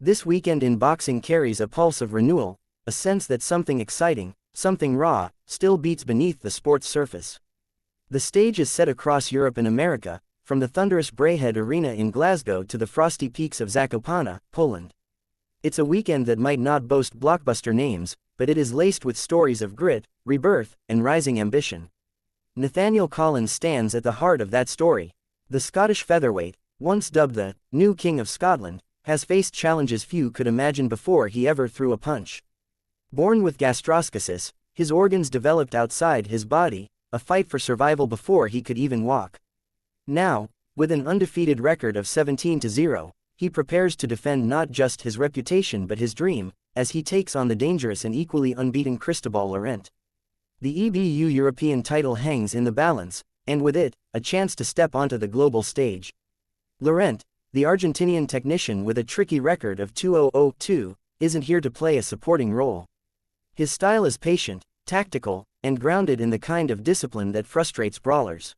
This weekend in boxing carries a pulse of renewal, a sense that something exciting, something raw, still beats beneath the sport's surface. The stage is set across Europe and America, from the thunderous Braehead Arena in Glasgow to the frosty peaks of Zakopane, Poland. It's a weekend that might not boast blockbuster names, but it is laced with stories of grit, rebirth, and rising ambition. Nathaniel Collins stands at the heart of that story. The Scottish featherweight, once dubbed the new King of Scotland, has faced challenges few could imagine before he ever threw a punch. Born with gastroschisis, his organs developed outside his body, a fight for survival before he could even walk. Now, with an undefeated record of 17-0, he prepares to defend not just his reputation but his dream, as he takes on the dangerous and equally unbeaten Cristobal Laurent. The EBU European title hangs in the balance, and with it, a chance to step onto the global stage. Laurent, the Argentinian technician with a tricky record of 2-0-2, isn't here to play a supporting role. His style is patient, tactical, and grounded in the kind of discipline that frustrates brawlers.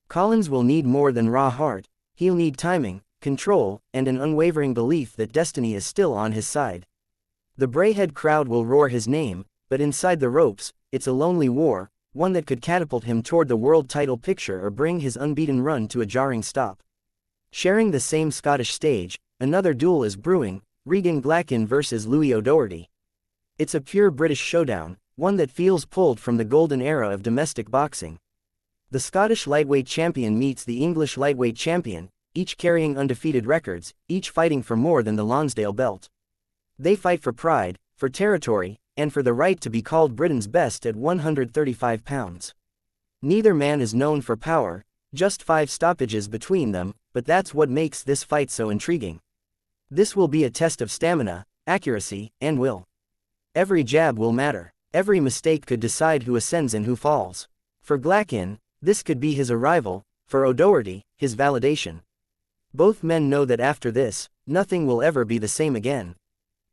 Collins will need more than raw heart. He'll need timing, control, and an unwavering belief that destiny is still on his side. The Braehead crowd will roar his name, but inside the ropes, it's a lonely war, one that could catapult him toward the world title picture or bring his unbeaten run to a jarring stop. Sharing the same Scottish stage, another duel is brewing, Regan Glacken versus Louis O'Doherty. It's a pure British showdown, one that feels pulled from the golden era of domestic boxing. The Scottish lightweight champion meets the English lightweight champion, each carrying undefeated records, each fighting for more than the Lonsdale belt. They fight for pride, for territory, and for the right to be called Britain's best at 135 pounds. Neither man is known for power, just 5 stoppages between them, but that's what makes this fight so intriguing. This will be a test of stamina, accuracy, and will. Every jab will matter. Every mistake could decide who ascends and who falls. For Glacken, this could be his arrival, for O'Doherty, his validation. Both men know that after this, nothing will ever be the same again.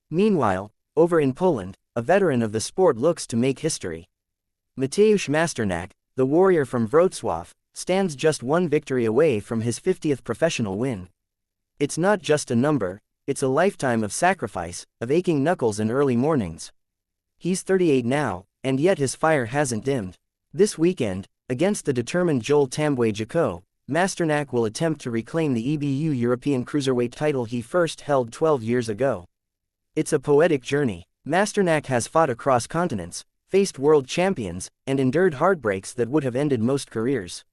Meanwhile, over in Poland, a veteran of the sport looks to make history. Mateusz Masternak, the warrior from Wrocław, stands just one victory away from his 50th professional win. It's not just a number, it's a lifetime of sacrifice, of aching knuckles and early mornings. He's 38 now, and yet his fire hasn't dimmed. This weekend, against the determined Joel Tambwe Jaco, Masternak will attempt to reclaim the EBU European Cruiserweight title he first held 12 years ago. It's a poetic journey. Masternak has fought across continents, faced world champions, and endured heartbreaks that would have ended most careers.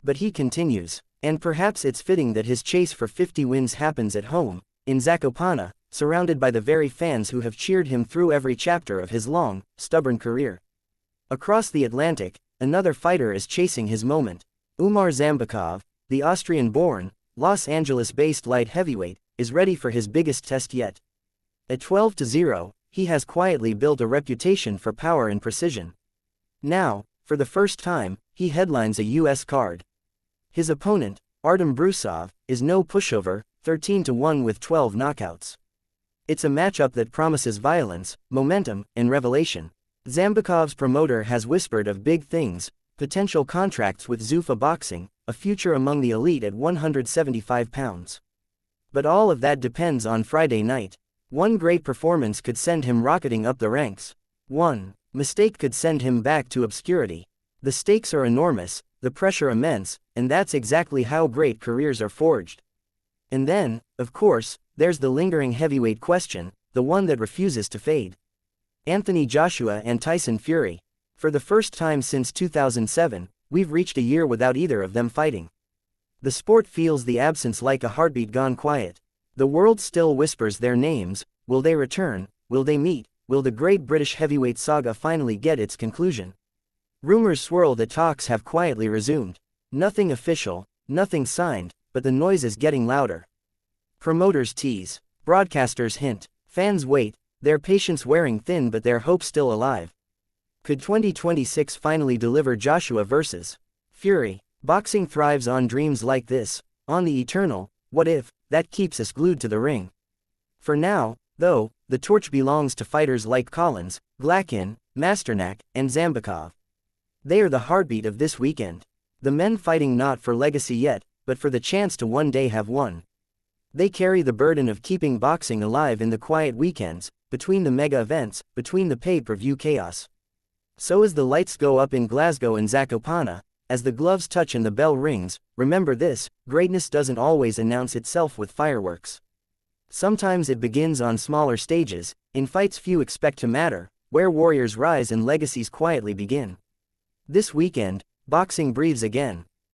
But he continues, and perhaps it's fitting that his chase for 50 wins happens at home, in Zakopane, surrounded by the very fans who have cheered him through every chapter of his long, stubborn career. Across the Atlantic, another fighter is chasing his moment. Umar Zambakov, the Austrian-born, Los Angeles-based light heavyweight, is ready for his biggest test yet. At 12-0, he has quietly built a reputation for power and precision. Now, for the first time, he headlines a U.S. card. His opponent, Artem Brusov, is no pushover, 13-1 with 12 knockouts. It's a matchup that promises violence, momentum, and revelation. Zambakov's promoter has whispered of big things, potential contracts with Zuffa Boxing, a future among the elite at 175 pounds. But all of that depends on Friday night. One great performance could send him rocketing up the ranks. One mistake could send him back to obscurity. The stakes are enormous, the pressure immense, and that's exactly how great careers are forged. And then, of course, there's the lingering heavyweight question, the one that refuses to fade. Anthony Joshua and Tyson Fury. For the first time since 2007, we've reached a year without either of them fighting. The sport feels the absence like a heartbeat gone quiet. The world still whispers their names. Will they return? Will they meet? Will the great British heavyweight saga finally get its conclusion? Rumors swirl that talks have quietly resumed. Nothing official, nothing signed, but the noise is getting louder. Promoters tease. Broadcasters hint. Fans wait, their patience wearing thin but their hope still alive. Could 2026 finally deliver Joshua versus Fury? Boxing thrives on dreams like this, on the eternal, what if, that keeps us glued to the ring. For now, though, the torch belongs to fighters like Collins, Glacken, Masternak, and Zambakov. They are the heartbeat of this weekend. The men fighting not for legacy yet, but for the chance to one day have won. They carry the burden of keeping boxing alive in the quiet weekends, between the mega events, between the pay-per-view chaos. So as the lights go up in Glasgow and Zakopane, as the gloves touch and the bell rings, remember this: greatness doesn't always announce itself with fireworks. Sometimes it begins on smaller stages, in fights few expect to matter, where warriors rise and legacies quietly begin. This weekend, boxing breathes again.